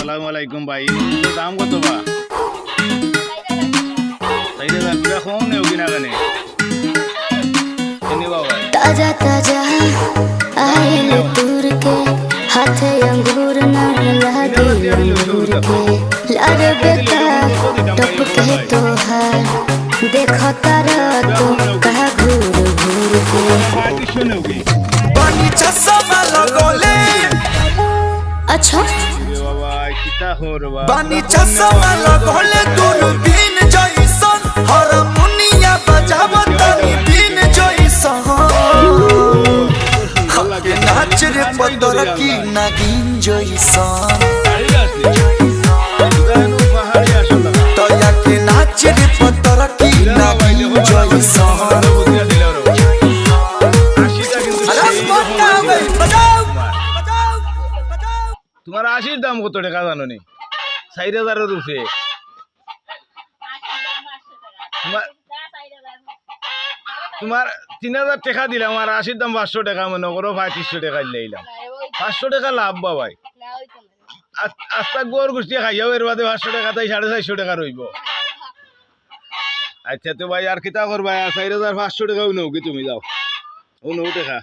আসসালামু আলাইকুম ভাই দাম কত বা 4000 টাকা কম নেও কিনা কেন ताजा ताजा आयल दूर के हाथे अंगूर न लागे अंगूर के लाड बेटा टप के तो हार देखो तारा तो कहा घूर घूर के पानी चश्मा लगोले अच्छा पानी चश्मा लगोले दूरबीन जइसन हारमोनिया बजावतानी बीन जइसन के नाच रे पदर की नागिन जइसन तया के नाच रे पदर की नागिन जइसन তোমার আশির দাম কত টাকা জানো নি 4000 রুপে তোমার 3000 টাকা দিলাম আর আশির দাম 500 টাকা মনে করো 3500 টাকা দিলাম 500 টাকা লাভ বাবাই আস্তা গোর গুষ্টি খাইয়াও এর বাদে 500 টাকা তাই 450 টাকা রইব আচ্ছা তো ভাই আর কিতা করবা 4500 টাকাও নাও কি তুমি যাও ও 9 টাকা